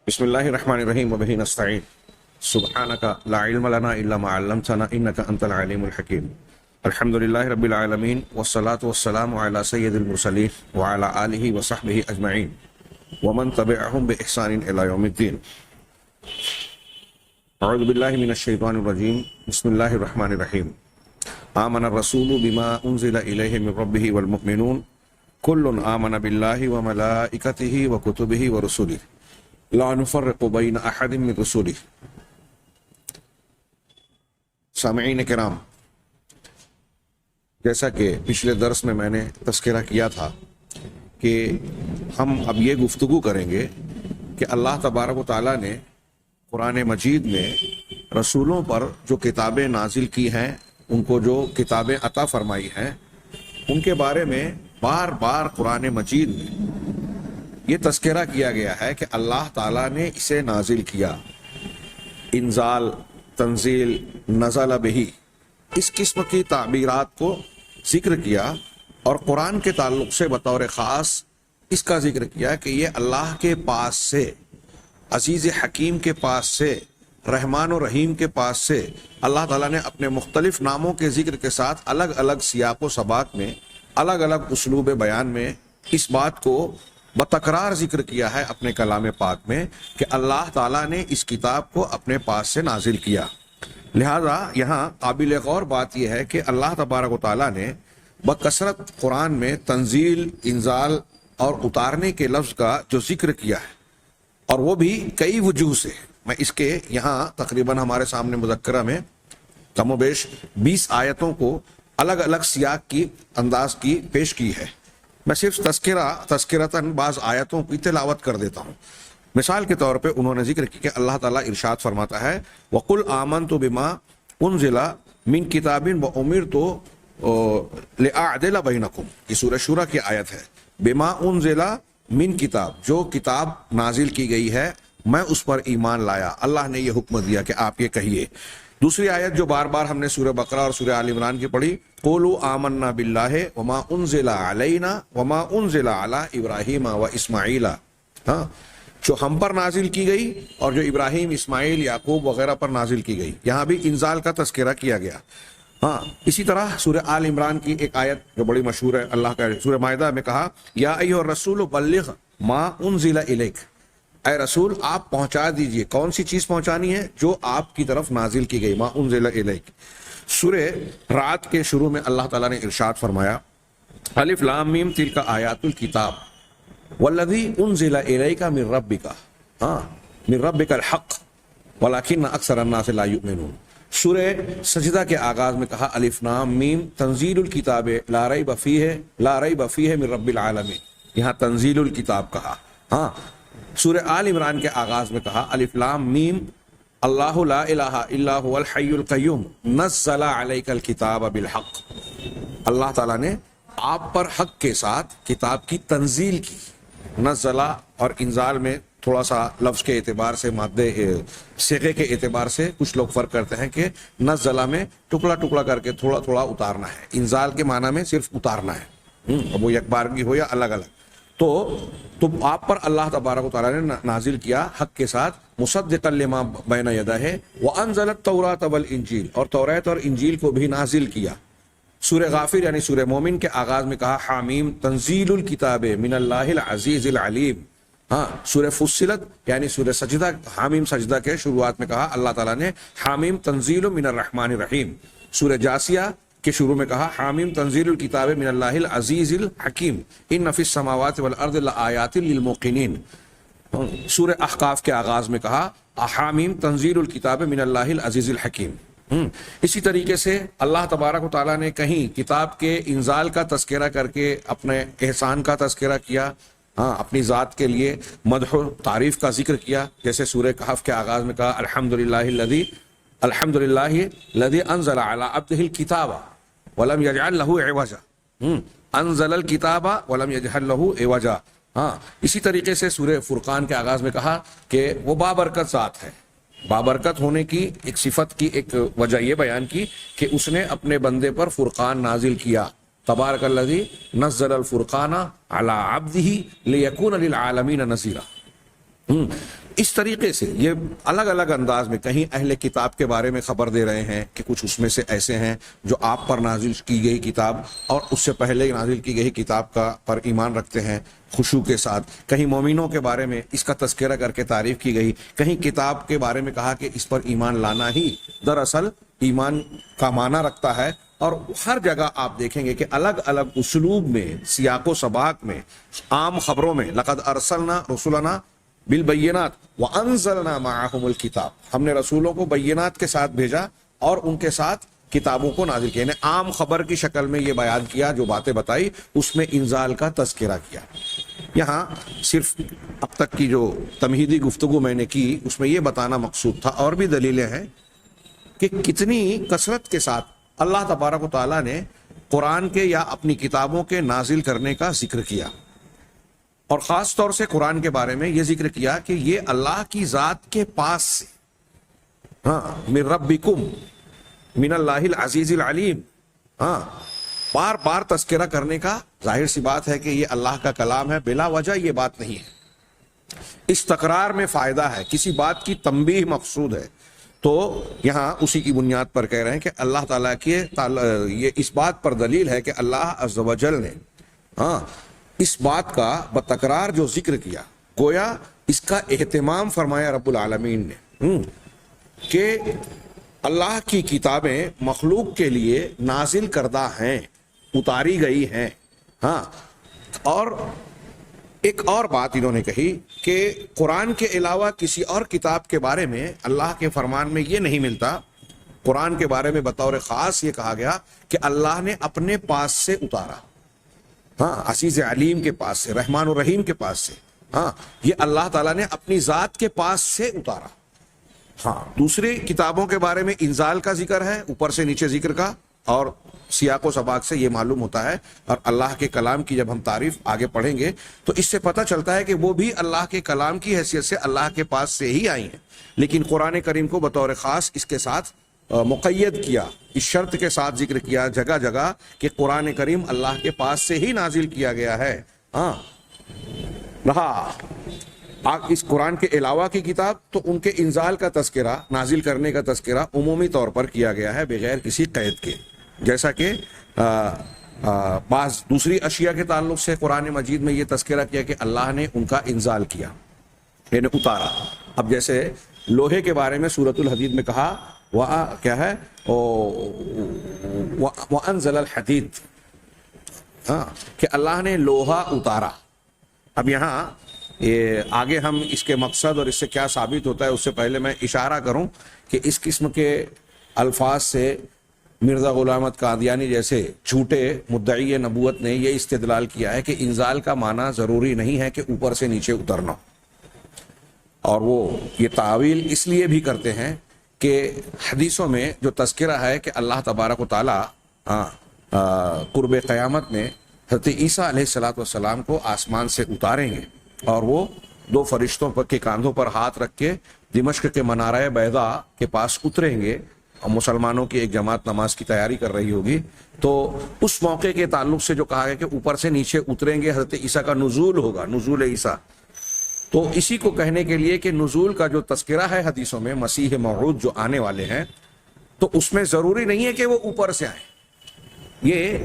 بسم اللہ الرحمن الرحیم وبہ نستعین سبحانک لا علم لنا الا ما علمتنا انک انت العلیم الحکیم الحمد للہ رب العالمین والصلاة والسلام علی سید المرسلین وعلی آلہ وصحبہ اجمعین ومن تبعہم بإحسان الی یوم الدین. اعوذ باللہ من الشیطان الرجیم. بسم اللہ الرحمن الرحیم. آمن الرسول بما انزل الیہ من ربہ والمؤمنون کل آمن باللہ وملائکتہ وکتبہ ورسلہ لا نفرق بین احد من رسولہ. سامعین کرام، جیسا کہ پچھلے درس میں نے تذکرہ کیا تھا کہ ہم اب یہ گفتگو کریں گے کہ اللہ تبارک و تعالیٰ نے قرآن مجید میں رسولوں پر جو کتابیں نازل کی ہیں، ان کو جو کتابیں عطا فرمائی ہیں، ان کے بارے میں بار بار قرآن مجید میں یہ تذکرہ کیا گیا ہے کہ اللہ تعالیٰ نے اسے نازل کیا. انزال، تنزیل، نزل بہی، اس قسم کی تعبیرات کو ذکر کیا، اور قرآن کے تعلق سے بطور خاص اس کا ذکر کیا کہ یہ اللہ کے پاس سے، عزیز حکیم کے پاس سے، رحمان و رحیم کے پاس سے اللہ تعالیٰ نے اپنے مختلف ناموں کے ذکر کے ساتھ الگ الگ سیاق و سباق میں، الگ الگ اسلوب بیان میں اس بات کو بتکرار ذکر کیا ہے اپنے کلام پاک میں کہ اللہ تعالیٰ نے اس کتاب کو اپنے پاس سے نازل کیا. لہذا یہاں قابل غور بات یہ ہے کہ اللہ تبارک و تعالیٰ نے بکثرت قرآن میں تنزیل، انزال اور اتارنے کے لفظ کا جو ذکر کیا ہے، اور وہ بھی کئی وجوہ سے. میں اس کے یہاں تقریباً ہمارے سامنے مذکرہ میں کم و بیش 20 آیتوں کو الگ الگ سیاق کی انداز کی پیش کی ہے. میں صرف تذکرتاً بعض آیتوں کی تلاوت کر دیتا ہوں. مثال کے طور پہ انہوں نے ذکر کی کہ اللہ تعالیٰ ارشاد فرماتا ہے وَقُلْ آمَنْتُ بِمَا أُنزِلَ مِن كِتَابٍ وَأُمِرْتُ لِأَعْدِلَ بَيْنَكُمْ. یہ سورہ شورى کی آیت ہے. بِمَا أُنزِلَ مِن کتاب، جو کتاب نازل کی گئی ہے میں اس پر ایمان لایا. اللہ نے یہ حکم دیا کہ آپ یہ کہیے. دوسری آیت جو بار بار ہم نے سورہ بقرہ اور سورہ آل عمران کی پڑھی، قولوا آمنا باللہ وما انزل علینا وما انزل علی ابراہیم و اسماعیل. ہاں، جو ہم پر نازل کی گئی اور جو ابراہیم، اسماعیل، یعقوب وغیرہ پر نازل کی گئی. یہاں بھی انزال کا تذکرہ کیا گیا. ہاں، اسی طرح سورہ آل عمران کی ایک آیت جو بڑی مشہور ہے، اللہ کا سورہ مائدہ میں کہا یا ایھا الرسول بلغ ما انزل الیک. اے رسول آپ پہنچا دیجئے. کون سی چیز پہنچانی ہے؟ جو آپ کی طرف نازل کی گئی، ما انزل الیک. سورہ رات کے شروع میں اللہ تعالیٰ نے ارشاد فرمایا الف لام میم تلک آیات الکتاب والذی انزل الیک من ربک، ہاں، من ربک الحق ولکن اکثر الناس لا یؤمنون. سورہ سجدہ کے آغاز میں کہا الف لام میم تنزیل الکتاب لا ریب فیہ من رب العالمین. یہاں تنزیل الکتاب کہا. ہاں، سورہ آل عمران کے آغاز میں کہا الف لام میم اللہ لا الہ الا هو الحی القیوم نزل علیک الکتاب بالحق. اللہ تعالیٰ نے آپ پر حق کے ساتھ کتاب کی تنزیل کی. نزلہ اور انزال میں تھوڑا سا لفظ کے اعتبار سے، مادے صیغے کے اعتبار سے کچھ لوگ فرق کرتے ہیں کہ نزلہ میں ٹکڑا ٹکڑا کر کے تھوڑا تھوڑا اتارنا ہے، انزال کے معنی میں صرف اتارنا ہے، اب وہ یک بارگی ہو یا الگ الگ. تو آپ پر اللہ تبارک و تعالیٰ نے نازل کیا حق کے ساتھ، مصدقا لما بین یدہ وانزل التوراۃ والانجیل، اور توریت اور انجیل کو بھی نازل کیا. سورہ غافر یعنی سورہ مومن کے آغاز میں کہا حامیم تنزیل الکتاب من اللہ العزیز العلیم. ہاں، سورہ فصلت یعنی سورہ سجدہ، حامیم سجدہ کے شروعات میں کہا اللہ تعالیٰ نے حامیم تنزیل من الرحمن الرحیم. سورہ جاسیہ کے شروع میں کہا حامیم تنزیل الکتاب من اللہ العزیز الحکیم ان فی السماوات والارض لآیات للموقنین. سورہ احقاف کے آغاز میں کہا حامیم تنزیل الکتاب من اللہ العزیز الحکیم. اسی طریقے سے اللہ تبارک و تعالیٰ نے کہیں کتاب کے انزال کا تذکرہ کر کے اپنے احسان کا تذکرہ کیا، ہاں، اپنی ذات کے لیے مدح و تعریف کا ذکر کیا. جیسے سورہ کہف کے آغاز میں کہا الحمدللہ الذی انزل علی عبدہ الکتاب ولم یجعل لہ عوجا. انزل الکتاب ولم یجعل لہ عوجا. ہاں، اسی طریقے سے سورہ فرقان کے آغاز میں کہا کہ وہ بابرکت ذات ہے. بابرکت ہونے کی ایک صفت کی ایک وجہ یہ بیان کی کہ اس نے اپنے بندے پر فرقان نازل کیا. تبارک الذی نزل الفرقان علی عبدہ لیکون للعالمین نذیرا. اس طریقے سے یہ الگ الگ انداز میں کہیں اہل کتاب کے بارے میں خبر دے رہے ہیں کہ کچھ اس میں سے ایسے ہیں جو آپ پر نازل کی گئی کتاب اور اس سے پہلے نازل کی گئی کتاب کا پر ایمان رکھتے ہیں خشوع کے ساتھ. کہیں مومنوں کے بارے میں اس کا تذکرہ کر کے تعریف کی گئی, کہیں کتاب کے بارے میں کہا کہ اس پر ایمان لانا ہی دراصل ایمان کا معنی رکھتا ہے. اور ہر جگہ آپ دیکھیں گے کہ الگ الگ اسلوب میں, سیاق و سباق میں, عام خبروں میں لقد ارسلنا رسولنا بالبینات وانزلنا معهم الکتاب, ہم نے رسولوں کو بینات کے ساتھ بھیجا اور ان کے ساتھ کتابوں کو نازل کیا. یعنی عام خبر کی شکل میں یہ بیان کیا, جو باتیں بتائی اس میں انزال کا تذکرہ کیا. یہاں صرف اب تک کی جو تمہیدی گفتگو میں نے کی اس میں یہ بتانا مقصود تھا, اور بھی دلیلیں ہیں کہ کتنی کثرت کے ساتھ اللہ تبارک و تعالیٰ نے قرآن کے یا اپنی کتابوں کے نازل کرنے کا ذکر کیا, اور خاص طور سے قرآن کے بارے میں یہ ذکر کیا کہ یہ اللہ کی ذات کے پاس سے, ہاں, من ربکم من اللہ العزیز العلیم, ہاں, بار بار تذکرہ کرنے کا ظاہر سی بات ہے کہ یہ اللہ کا کلام ہے, بلا وجہ یہ بات نہیں ہے. اس تکرار میں فائدہ ہے, کسی بات کی تنبیہ مقصود ہے. تو یہاں اسی کی بنیاد پر کہہ رہے ہیں کہ اللہ تعالیٰ کی یہ اس بات پر دلیل ہے کہ اللہ عز و جل نے, ہاں, اس بات کا بتکرار جو ذکر کیا, گویا اس کا اہتمام فرمایا رب العالمین نے کہ اللہ کی کتابیں مخلوق کے لیے نازل کردہ ہیں, اتاری گئی ہیں. ہاں, اور ایک اور بات انہوں نے کہی کہ قرآن کے علاوہ کسی اور کتاب کے بارے میں اللہ کے فرمان میں یہ نہیں ملتا. قرآن کے بارے میں بطور خاص یہ کہا گیا کہ اللہ نے اپنے پاس سے اتارا, ہاں, عزیز علیم کے پاس سے, رحمان الرحیم کے پاس سے, ہاں, یہ اللہ تعالیٰ نے اپنی ذات کے پاس سے اتارا. ہاں, دوسری کتابوں کے بارے میں انزال کا ذکر ہے, اوپر سے نیچے ذکر کا, اور سیاق و سباق سے یہ معلوم ہوتا ہے. اور اللہ کے کلام کی جب ہم تعریف آگے پڑھیں گے تو اس سے پتہ چلتا ہے کہ وہ بھی اللہ کے کلام کی حیثیت سے اللہ کے پاس سے ہی آئی ہیں, لیکن قرآن کریم کو بطور خاص اس کے ساتھ مقید کیا, اس شرط کے ساتھ ذکر کیا جگہ جگہ کہ قرآن کریم اللہ کے پاس سے ہی نازل کیا گیا ہے. ہاں, رہا اس قرآن کے علاوہ کی کتاب تو ان کے انزال کا تذکرہ, نازل کرنے کا تذکرہ عمومی طور پر کیا گیا ہے بغیر کسی قید کے, جیسا کہ بعض دوسری اشیاء کے تعلق سے قرآن مجید میں یہ تذکرہ کیا کہ اللہ نے ان کا انزال کیا, یعنی اتارا. اب جیسے لوہے کے بارے میں سورۃ الحدید میں کہا کیا ہے, وَأَنزَلَ الْحَدِيدَ, ہاں, کہ اللہ نے لوہا اتارا. اب یہاں یہ آگے ہم اس کے مقصد اور اس سے کیا ثابت ہوتا ہے اس سے پہلے میں اشارہ کروں کہ اس قسم کے الفاظ سے مرزا غلام احمد قادیانی جیسے جھوٹے مدعی نبوت نے یہ استدلال کیا ہے کہ انزال کا معنی ضروری نہیں ہے کہ اوپر سے نیچے اترنا, اور وہ یہ تعویل اس لیے بھی کرتے ہیں کہ حدیثوں میں جو تذکرہ ہے کہ اللہ تبارک و تعالیٰ قرب قیامت میں حضرت عیسیٰ علیہ السلام کو آسمان سے اتاریں گے, اور وہ دو فرشتوں پر کے کاندھوں پر ہاتھ رکھ کے دمشق کے منارہ بیضاء کے پاس اتریں گے, اور مسلمانوں کی ایک جماعت نماز کی تیاری کر رہی ہوگی. تو اس موقع کے تعلق سے جو کہا گیا کہ اوپر سے نیچے اتریں گے, حضرت عیسیٰ کا نزول ہوگا, نزول عیسیٰ, تو اسی کو کہنے کے لیے کہ نزول کا جو تذکرہ ہے حدیثوں میں, مسیح موعود جو آنے والے ہیں, تو اس میں ضروری نہیں ہے کہ وہ اوپر سے آئیں. یہ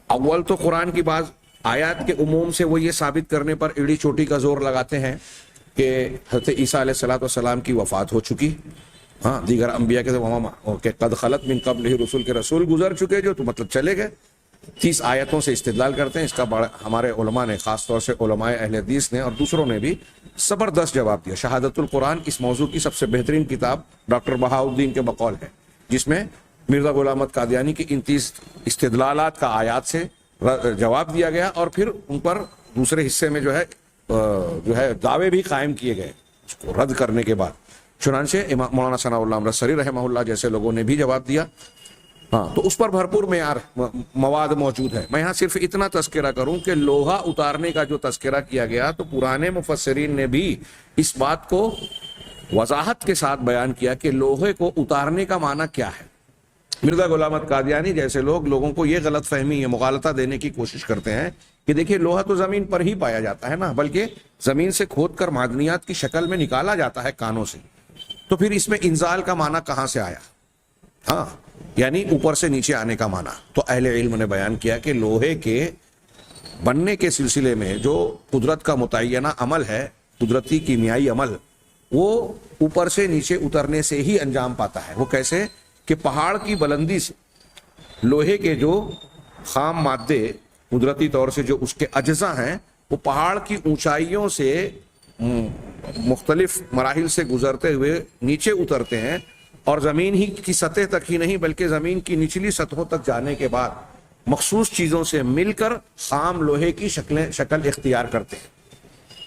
اول تو قرآن کی بعض آیات کے عموم سے وہ یہ ثابت کرنے پر ایڑی چوٹی کا زور لگاتے ہیں کہ حضرت عیسیٰ علیہ السلام کی وفات ہو چکی, ہاں, دیگر انبیاء کے قد خلت من قبلہ رسول کے رسول گزر چکے جو, تو مطلب چلے گئے. 30 آیتوں سے استدلال کرتے ہیں. اس کا ہمارے علماء نے, خاص طور سے علماء اہل حدیث نے اور دوسروں نے بھی زبردست جواب دیا. شہادت القرآن اس موضوع کی سب سے بہترین کتاب ڈاکٹر بہاؤالدین کے بقول ہے, جس میں مرزا غلام احمد قادیانی کی ان 30 استدلالات کا آیات سے جواب دیا گیا, اور پھر ان پر دوسرے حصے میں جو ہے دعوے بھی قائم کیے گئے اس کو رد کرنے کے بعد. چنانچہ مولانا ثناء اللہ امرتسری رحمہ اللہ جیسے لوگوں نے بھی جواب دیا. ہاں, تو اس پر بھرپور معیار مواد موجود ہے. میں یہاں صرف اتنا تذکرہ کروں کہ لوہا اتارنے کا جو تذکرہ کیا گیا تو پرانے مفسرین نے بھی اس بات کو وضاحت کے ساتھ بیان کیا کہ لوہے کو اتارنے کا معنی کیا ہے. مرزا غلام احمد قادیانی جیسے لوگ لوگوں کو یہ غلط فہمی یا مغالطہ دینے کی کوشش کرتے ہیں کہ دیکھیے لوہا تو زمین پر ہی پایا جاتا ہے نا، بلکہ زمین سے کھود کر معدنیات کی شکل میں نکالا جاتا ہے کانوں سے، تو پھر اس میں انزال کا معنی کہاں سے آیا؟ ہاں، یعنی اوپر سے نیچے آنے کا معنی۔ تو اہل علم نے بیان کیا کہ لوہے کے بننے کے سلسلے میں جو قدرت کا متعینہ عمل ہے، قدرتی کیمیائی عمل، وہ اوپر سے نیچے اترنے سے ہی انجام پاتا ہے۔ وہ کیسے؟ کہ پہاڑ کی بلندی سے لوہے کے جو خام مادے قدرتی طور سے جو اس کے اجزاء ہیں وہ پہاڑ کی اونچائیوں سے مختلف مراحل سے گزرتے ہوئے نیچے اترتے ہیں، اور زمین ہی کی سطح تک ہی نہیں بلکہ زمین کی نچلی سطحوں تک جانے کے بعد مخصوص چیزوں سے مل کر خام لوہے کی شکل اختیار کرتے ہیں۔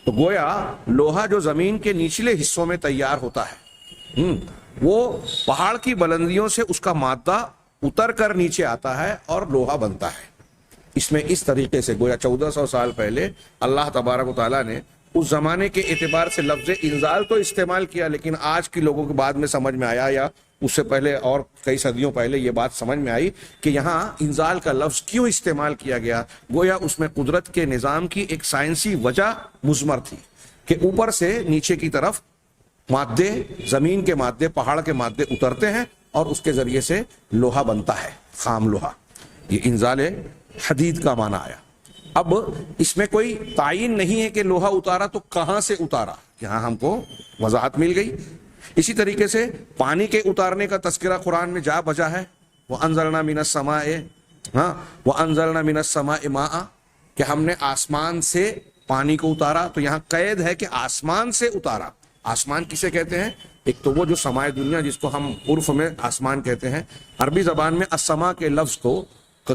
تو گویا لوہا جو زمین کے نچلے حصوں میں تیار ہوتا ہے، وہ پہاڑ کی بلندیوں سے اس کا مادہ اتر کر نیچے آتا ہے اور لوہا بنتا ہے۔ اس میں اس طریقے سے گویا 1400 سال پہلے اللہ تبارک و تعالیٰ نے اس زمانے کے اعتبار سے لفظ انزال تو استعمال کیا، لیکن آج کے لوگوں کے بعد میں سمجھ میں آیا، یا اس سے پہلے اور کئی صدیوں پہلے یہ بات سمجھ میں آئی کہ یہاں انزال کا لفظ کیوں استعمال کیا گیا۔ گویا اس میں قدرت کے نظام کی ایک سائنسی وجہ مضمر تھی کہ اوپر سے نیچے کی طرف مادے، زمین کے مادے، پہاڑ کے مادے اترتے ہیں اور اس کے ذریعے سے لوہا بنتا ہے، خام لوہا۔ یہ انزال حدید کا معنی آیا۔ اب اس میں کوئی تعین نہیں ہے کہ لوہا اتارا تو کہاں سے اتارا، یہاں ہم کو وضاحت مل گئی۔ اسی طریقے سے پانی کے اتارنے کا تذکرہ قرآن میں جا بجا ہے، وَأَنزَلْنَا مِنَ السَّمَاءِ، وَأَنزَلْنَا مِنَ السَّمَاءِ مَاءً، کہ ہم نے آسمان سے پانی کو اتارا۔ تو یہاں قید ہے کہ آسمان سے اتارا۔ آسمان کسے کہتے ہیں؟ ایک تو وہ جو سمائے دنیا جس کو ہم عرف میں آسمان کہتے ہیں، عربی زبان میں السما کے لفظ کو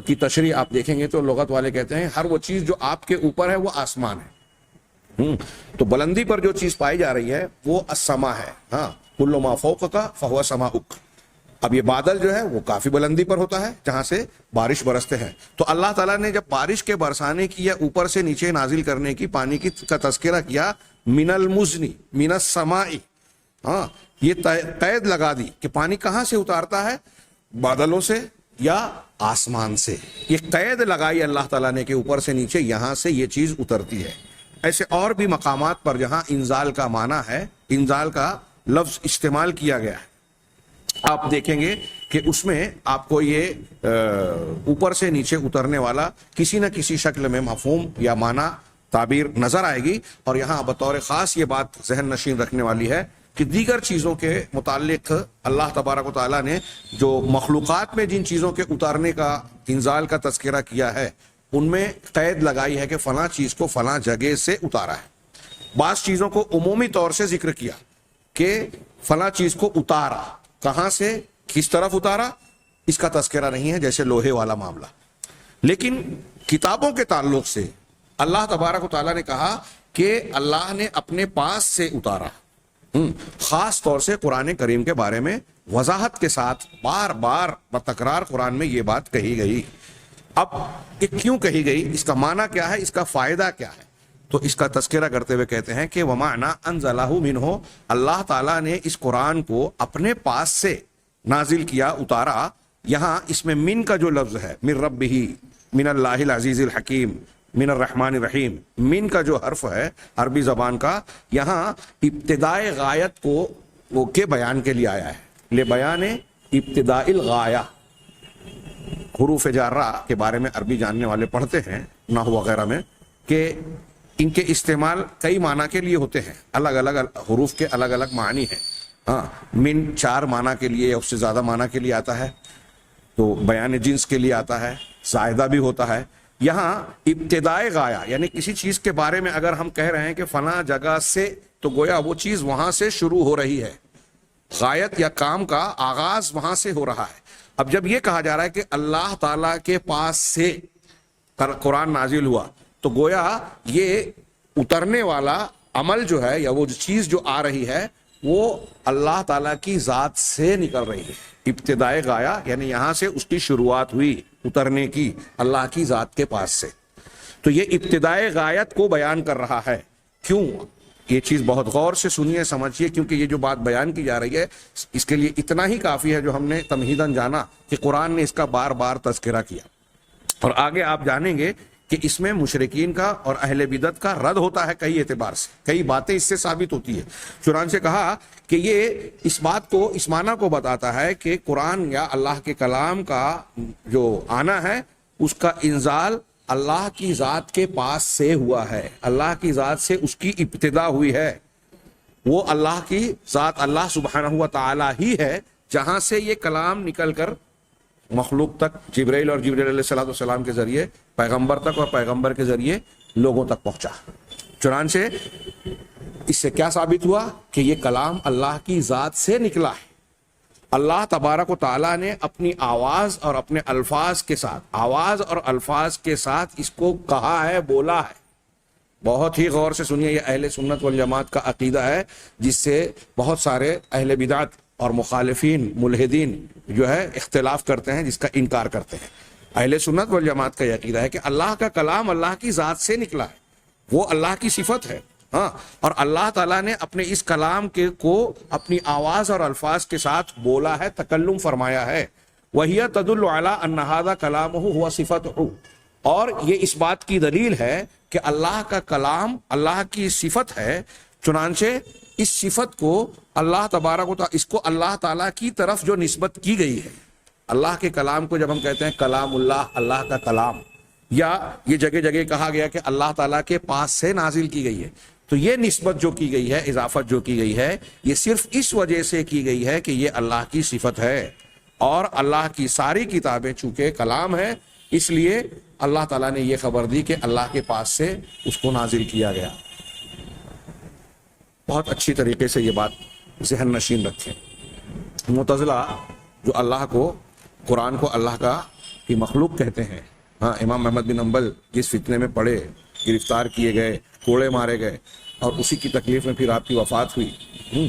کی تشریح آپ دیکھیں گے تو لغت والے کہتے ہیں ہر وہ چیز جو آپ کے اوپر ہے وہ آسمان ہے۔ تو بلندی پر جو چیز پائی جا رہی ہے وہ السما ہے۔ ہاں، کل ما فوقک فہو سماؤک۔ اب یہ بادل جو ہے وہ کافی بلندی پر ہوتا ہے جہاں سے بارش برستے ہیں۔ تو اللہ تعالیٰ نے جب بارش کے برسانے کی یا اوپر سے نیچے نازل کرنے کی پانی کی کا تذکرہ کیا، من المزنی من السماء، ہاں، یہ قید لگا دی کہ پانی کہاں سے اتارتا ہے، بادلوں سے یا آسمان سے۔ یہ قید لگائی اللہ تعالیٰ نے کہ اوپر سے نیچے یہاں سے یہ چیز اترتی ہے۔ ایسے اور بھی مقامات پر جہاں انزال کا معنی ہے، انزال کا لفظ استعمال کیا گیا ہے، آپ دیکھیں گے کہ اس میں آپ کو یہ اوپر سے نیچے اترنے والا کسی نہ کسی شکل میں مفہوم یا معنی تعبیر نظر آئے گی۔ اور یہاں بطور خاص یہ بات ذہن نشین رکھنے والی ہے کہ دیگر چیزوں کے متعلق اللہ تبارک و تعالیٰ نے جو مخلوقات میں جن چیزوں کے اتارنے کا انزال کا تذکرہ کیا ہے ان میں قید لگائی ہے کہ فلاں چیز کو فلاں جگہ سے اتارا ہے۔ بعض چیزوں کو عمومی طور سے ذکر کیا کہ فلاں چیز کو اتارا، کہاں سے، کس طرف اتارا، اس کا تذکرہ نہیں ہے، جیسے لوہے والا معاملہ۔ لیکن کتابوں کے تعلق سے اللہ تبارک و تعالیٰ نے کہا کہ اللہ نے اپنے پاس سے اتارا۔ خاص طور سے قرآن کریم کے بارے میں وضاحت کے ساتھ بار بار بتکرار قرآن میں یہ بات کہی گئی۔ اب یہ کیوں کہی گئی، اس کا معنی کیا ہے، اس کا فائدہ کیا ہے؟ تو اس کا تذکرہ کرتے ہوئے کہتے ہیں کہ وَمَعْنَا أَنزَلَهُ مِنْهُ، اللہ تعالیٰ نے اس قرآن کو اپنے پاس سے نازل کیا، اتارا۔ یہاں اس میں من کا جو لفظ ہے، من ربہ، من اللہ العزیز الحکیم، من الرحمن الرحیم، من کا جو حرف ہے عربی زبان کا، یہاں ابتدائے غایت کو وہ کے بیان کے لیے آیا ہے، لے بیان ابتداء الغایہ۔ حروف جارہ کے بارے میں عربی جاننے والے پڑھتے ہیں نحو وغیرہ میں کہ ان کے استعمال کئی معنی کے لیے ہوتے ہیں، الگ الگ حروف کے الگ الگ معنی ہیں۔ ہاں، من 4 معنی کے لیے یا اس سے زیادہ معنی کے لیے آتا ہے، تو بیان جنس کے لیے آتا ہے، زائدہ بھی ہوتا ہے۔ یہاں ابتدائے غایہ یعنی کسی چیز کے بارے میں اگر ہم کہہ رہے ہیں کہ فلاں جگہ سے، تو گویا وہ چیز وہاں سے شروع ہو رہی ہے، غایت یا کام کا آغاز وہاں سے ہو رہا ہے۔ اب جب یہ کہا جا رہا ہے کہ اللہ تعالیٰ کے پاس سے قرآن نازل ہوا، تو گویا یہ اترنے والا عمل جو ہے یا وہ چیز جو آ رہی ہے وہ اللہ تعالیٰ کی ذات سے نکل رہی ہے۔ ابتدائے غایہ یعنی یہاں سے اس کی شروعات ہوئی اترنے کی، اللہ کی ذات کے پاس سے۔ تو یہ ابتدائے غایت کو بیان کر رہا ہے۔ کیوں؟ یہ چیز بہت غور سے سنیے سمجھیے، کیونکہ یہ جو بات بیان کی جا رہی ہے اس کے لیے اتنا ہی کافی ہے جو ہم نے تمہیداً جانا کہ قرآن نے اس کا بار بار تذکرہ کیا، اور آگے آپ جانیں گے کہ اس میں مشرکین کا اور اہل بدعت کا رد ہوتا ہے کئی اعتبار سے، کئی باتیں اس سے ثابت ہوتی ہے۔ چنانچہ کہا کہ یہ اس بات کو، اس معنی کو بتاتا ہے کہ قرآن یا اللہ کے کلام کا جو آنا ہے اس کا انزال اللہ کی ذات کے پاس سے ہوا ہے، اللہ کی ذات سے اس کی ابتدا ہوئی ہے، وہ اللہ کی ذات اللہ سبحانہ و تعالی ہی ہے جہاں سے یہ کلام نکل کر مخلوق تک جبرائیل اور جبرائیل علیہ السلام کے ذریعے پیغمبر تک اور پیغمبر کے ذریعے لوگوں تک پہنچا۔ چنانچہ اس سے کیا ثابت ہوا کہ یہ کلام اللہ کی ذات سے نکلا ہے۔ اللہ تبارک و تعالیٰ نے اپنی آواز اور اپنے الفاظ کے ساتھ، آواز اور الفاظ کے ساتھ اس کو کہا ہے، بولا ہے۔ بہت ہی غور سے سنیے، یہ اہل سنت والجماعت کا عقیدہ ہے جس سے بہت سارے اہل بدعت اور مخالفین ملحدین جو ہے اختلاف کرتے ہیں، جس کا انکار کرتے ہیں۔ اہل سنت والجماعت کا یہ عقیدہ ہے کہ اللہ کا کلام اللہ کی ذات سے نکلا ہے، وہ اللہ کی صفت ہے، ہاں، اور اللہ تعالیٰ نے اپنے اس کلام کو اپنی آواز اور الفاظ کے ساتھ بولا ہے، تکلم فرمایا ہے۔ وَهِيَ تَدُلُّ عَلَىٰ أَنَّ هَذَا كَلَامُهُ هُوَ صِفَتُهُ، اور یہ اس بات کی دلیل ہے کہ اللہ کا کلام اللہ کی صفت ہے، چنانچہ اس صفت کو اللہ تبارک و تعالیٰ، اس کو اللہ تعالیٰ کی طرف جو نسبت کی گئی ہے، اللہ کے کلام کو جب ہم کہتے ہیں کلام اللہ، اللہ کا کلام، یا یہ جگہ جگہ کہا گیا کہ اللہ تعالیٰ کے پاس سے نازل کی گئی ہے، تو یہ نسبت جو کی گئی ہے، اضافت جو کی گئی ہے، یہ صرف اس وجہ سے کی گئی ہے کہ یہ اللہ کی صفت ہے، اور اللہ کی ساری کتابیں چونکہ کلام ہے، اس لیے اللہ تعالیٰ نے یہ خبر دی کہ اللہ کے پاس سے اس کو نازل کیا گیا۔ بہت اچھی طریقے سے یہ بات ذہن نشین رکھیں۔ معتزلہ جو اللہ کو، قرآن کو اللہ کی مخلوق کہتے ہیں، ہاں، امام احمد بن حنبل جس فتنے میں پڑے، گرفتار کیے گئے، کوڑے مارے گئے، اور اسی کی تکلیف میں پھر آپ کی وفات ہوئی،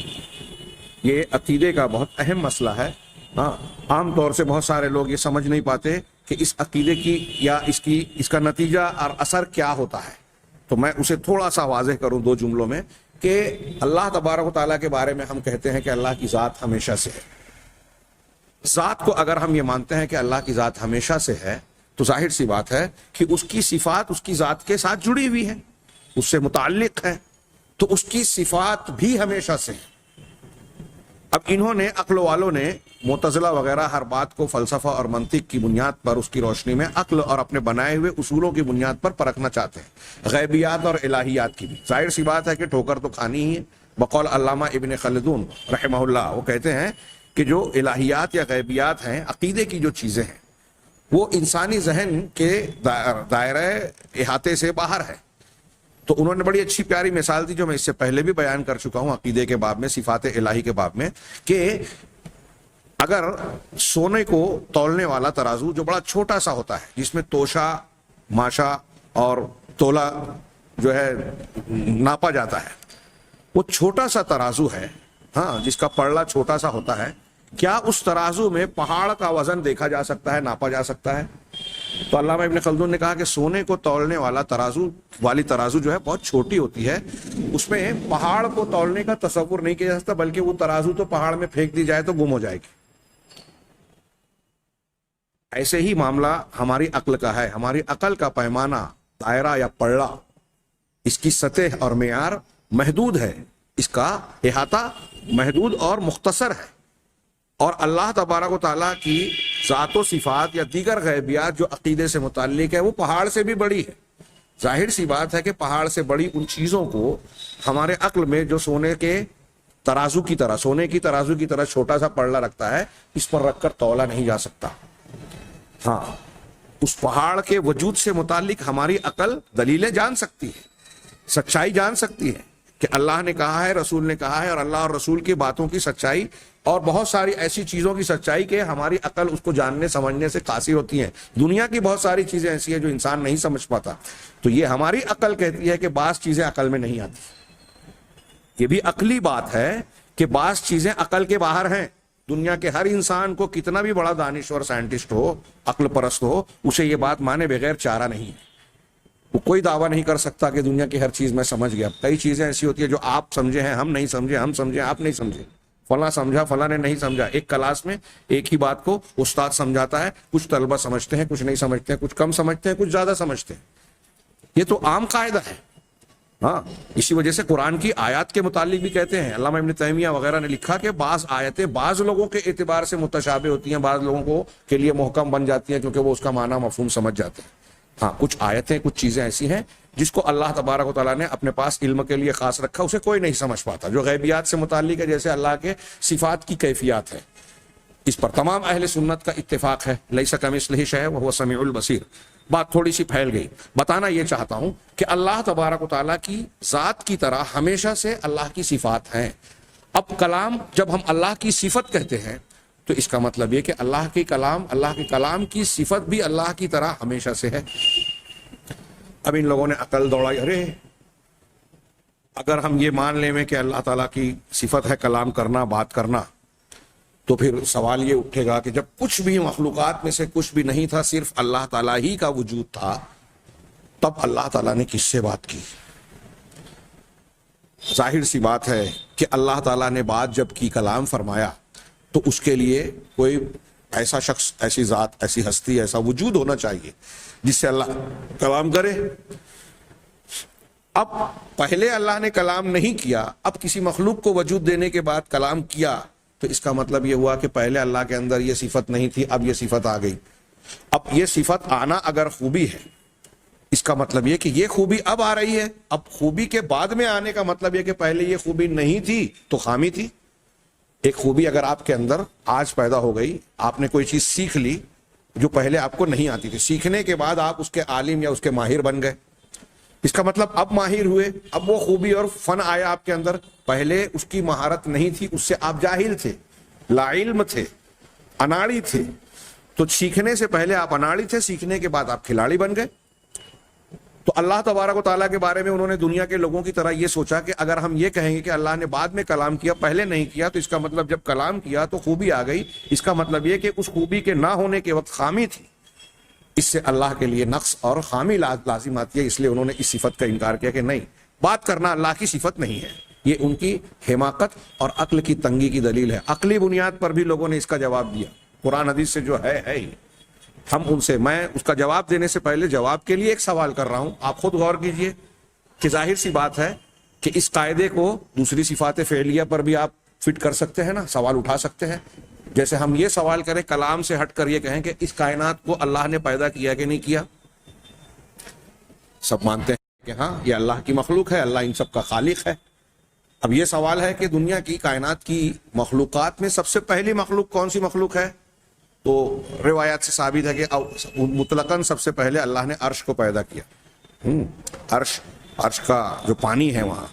یہ عقیدے کا بہت اہم مسئلہ ہے۔ ہاں، عام طور سے بہت سارے لوگ یہ سمجھ نہیں پاتے کہ اس عقیدے کی یا اس کا نتیجہ اور اثر کیا ہوتا ہے، تو میں اسے تھوڑا سا واضح کروں دو جملوں میں کہ اللہ تبارک و تعالیٰ کے بارے میں ہم کہتے ہیں کہ اللہ کی ذات ہمیشہ سے ہے۔ ذات کو اگر ہم یہ مانتے ہیں کہ اللہ کی ذات ہمیشہ سے ہے تو ظاہر سی بات ہے کہ اس کی صفات اس کی ذات کے ساتھ جڑی ہوئی ہیں، اس سے متعلق ہے، تو اس کی صفات بھی ہمیشہ سے ہیں۔ اب انہوں نے، عقل والوں نے، معتزلہ وغیرہ ہر بات کو فلسفہ اور منطق کی بنیاد پر، اس کی روشنی میں عقل اور اپنے بنائے ہوئے اصولوں کی بنیاد پر پرکھنا چاہتے ہیں، غیبیات اور الہیات کی بھی۔ ظاہر سی بات ہے کہ ٹھوکر تو کھانی ہی ہے۔ بقول علامہ ابن خلدون رحمہ اللہ، وہ کہتے ہیں کہ جو الہیات یا غیبیات ہیں، عقیدے کی جو چیزیں ہیں، وہ انسانی ذہن کے دائرہ احاطے سے باہر ہے۔ تو انہوں نے بڑی اچھی پیاری مثال دی جو میں اس سے پہلے بھی بیان کر چکا ہوں عقیدے کے باب میں، صفات الہی کے باب میں، کہ اگر سونے کو تولنے والا ترازو جو بڑا چھوٹا سا ہوتا ہے، جس میں توشا، ماشا اور تولا جو ہے ناپا جاتا ہے، وہ چھوٹا سا ترازو ہے، ہاں، جس کا پڑلا چھوٹا سا ہوتا ہے، کیا اس ترازو میں پہاڑ کا وزن دیکھا جا سکتا ہے، ناپا جا سکتا ہے؟ تو علامہ ابن خلدون نے کہا کہ سونے کو تولنے والا ترازو جو ہے بہت چھوٹی ہوتی ہے، اس میں پہاڑ کو تولنے کا تصور نہیں کیا جا سکتا، بلکہ وہ ترازو تو پہاڑ میں پھینک دی جائے تو گم ہو جائے گی۔ ایسے ہی معاملہ ہماری عقل کا ہے۔ ہماری عقل کا پیمانہ، دائرہ یا پڑلا، اس کی سطح اور معیار محدود ہے، اس کا احاطہ محدود اور مختصر ہے، اور اللہ تبارک و تعالیٰ کی ذات و صفات یا دیگر غیبیات جو عقیدے سے متعلق ہے وہ پہاڑ سے بھی بڑی ہے۔ ظاہر سی بات ہے کہ پہاڑ سے بڑی ان چیزوں کو ہمارے عقل میں جو سونے کی ترازو کی طرح چھوٹا سا پڑلا رکھتا ہے، اس پر رکھ کر تولا نہیں جا سکتا۔ ہاں، اس پہاڑ کے وجود سے متعلق ہماری عقل دلیلیں جان سکتی ہے، سچائی جان سکتی ہے کہ اللہ نے کہا ہے، رسول نے کہا ہے، اور اللہ اور رسول کی باتوں کی سچائی اور بہت ساری ایسی چیزوں کی سچائی کہ ہماری عقل اس کو جاننے سمجھنے سے قاصر ہوتی ہیں۔ دنیا کی بہت ساری چیزیں ایسی ہیں جو انسان نہیں سمجھ پاتا، تو یہ ہماری عقل کہتی ہے کہ بعض چیزیں عقل میں نہیں آتی۔ یہ بھی عقلی بات ہے کہ بعض چیزیں عقل کے باہر ہیں۔ دنیا کے ہر انسان کو کتنا بھی بڑا دانشور سائنٹسٹ ہو، عقل پرست ہو، اسے یہ بات مانے بغیر چارہ نہیں ہے۔ وہ کوئی دعویٰ نہیں کر سکتا کہ دنیا کی ہر چیز میں سمجھ گیا. کئی چیزیں ایسی ہوتی ہیں جو آپ سمجھے ہیں ہم نہیں سمجھے, ہم سمجھے آپ نہیں سمجھے, فلاں سمجھا فلاں نے نہیں سمجھا. ایک کلاس میں ایک ہی بات کو استاد سمجھاتا ہے, کچھ طلبہ سمجھتے ہیں, کچھ نہیں سمجھتے ہیں, کچھ کم سمجھتے ہیں, کچھ زیادہ سمجھتے ہیں. یہ تو عام قاعدہ ہے. ہاں, اسی وجہ سے قرآن کی آیات کے متعلق بھی کہتے ہیں, علامہ ابن تیمیہ وغیرہ نے لکھا کہ بعض آیتیں بعض لوگوں کے اعتبار سے متشابہ ہوتی ہیں, بعض لوگوں کو کے لیے محکم بن جاتی ہیں کیونکہ وہ اس کا معنی مفہوم سمجھ جاتے ہیں. ہاں, کچھ آیتیں کچھ چیزیں ایسی ہیں جس کو اللہ تبارک و تعالیٰ نے اپنے پاس علم کے لیے خاص رکھا, اسے کوئی نہیں سمجھ پاتا, جو غیبیات سے متعلق ہے, جیسے اللہ کے صفات کی کیفیات ہے. اس پر تمام اہل سنت کا اتفاق ہے, لیس کمثلہ شیء وہو السمیع البصیر. بات تھوڑی سی پھیل گئی. بتانا یہ چاہتا ہوں کہ اللہ تبارک و تعالیٰ کی ذات کی طرح ہمیشہ سے اللہ کی صفات ہیں. اب کلام جب ہم اللہ کی صفت کہتے ہیں تو اس کا مطلب یہ کہ اللہ کے کلام کی صفت بھی اللہ کی طرح ہمیشہ سے ہے. اب ان لوگوں نے عقل دوڑائی, ارے اگر ہم یہ مان لیں کہ اللہ تعالیٰ کی صفت ہے کلام کرنا, بات کرنا, تو پھر سوال یہ اٹھے گا کہ جب کچھ بھی مخلوقات میں سے کچھ بھی نہیں تھا, صرف اللہ تعالیٰ ہی کا وجود تھا, تب اللہ تعالیٰ نے کس سے بات کی؟ ظاہر سی بات ہے کہ اللہ تعالیٰ نے بات جب کی, کلام فرمایا, تو اس کے لیے کوئی ایسا شخص, ایسی ذات, ایسی ہستی, ایسا وجود ہونا چاہیے جس سے اللہ کلام کرے. اب پہلے اللہ نے کلام نہیں کیا, اب کسی مخلوق کو وجود دینے کے بعد کلام کیا, تو اس کا مطلب یہ ہوا کہ پہلے اللہ کے اندر یہ صفت نہیں تھی, اب یہ صفت آ گئی. اب یہ صفت آنا اگر خوبی ہے, اس کا مطلب یہ کہ یہ خوبی اب آ رہی ہے. اب خوبی کے بعد میں آنے کا مطلب یہ کہ پہلے یہ خوبی نہیں تھی تو خامی تھی. ایک خوبی اگر آپ کے اندر آج پیدا ہو گئی, آپ نے کوئی چیز سیکھ لی جو پہلے آپ کو نہیں آتی تھی, سیکھنے کے بعد آپ اس کے عالم یا اس کے ماہر بن گئے, اس کا مطلب اب ماہر ہوئے, اب وہ خوبی اور فن آیا آپ کے اندر. پہلے اس کی مہارت نہیں تھی, اس سے آپ جاہل تھے, لا علم تھے, اناڑی تھے. تو سیکھنے سے پہلے آپ اناڑی تھے, سیکھنے کے بعد آپ کھلاڑی بن گئے. تو اللہ تبارک و تعالیٰ کے بارے میں انہوں نے دنیا کے لوگوں کی طرح یہ سوچا کہ اگر ہم یہ کہیں گے کہ اللہ نے بعد میں کلام کیا, پہلے نہیں کیا, تو اس کا مطلب جب کلام کیا تو خوبی آ گئی. اس کا مطلب یہ کہ اس خوبی کے نہ ہونے کے وقت خامی تھی. اس سے اللہ کے لیے نقص اور خامی لازم آتی ہے. اس لیے انہوں نے اس صفت کا انکار کیا کہ نہیں, بات کرنا اللہ کی صفت نہیں ہے. یہ ان کی حماقت اور عقل کی تنگی کی دلیل ہے. عقلی بنیاد پر بھی لوگوں نے اس کا جواب دیا. قرآن حدیث سے جو ہے ہی. ہم ان سے, میں اس کا جواب دینے سے پہلے جواب کے لیے ایک سوال کر رہا ہوں. آپ خود غور کیجئے کہ ظاہر سی بات ہے کہ اس قاعدے کو دوسری صفات فعلیہ پر بھی آپ فٹ کر سکتے ہیں نا, سوال اٹھا سکتے ہیں. جیسے ہم یہ سوال کریں, کلام سے ہٹ کر یہ کہیں کہ اس کائنات کو اللہ نے پیدا کیا کہ نہیں کیا. سب مانتے ہیں کہ ہاں یہ اللہ کی مخلوق ہے, اللہ ان سب کا خالق ہے. اب یہ سوال ہے کہ دنیا کی کائنات کی مخلوقات میں سب سے پہلی مخلوق کون سی مخلوق ہے؟ تو روایات سے ثابت ہے کہ مطلقاً سب سے پہلے اللہ نے عرش کو پیدا کیا. عرش کا جو پانی ہے وہاں,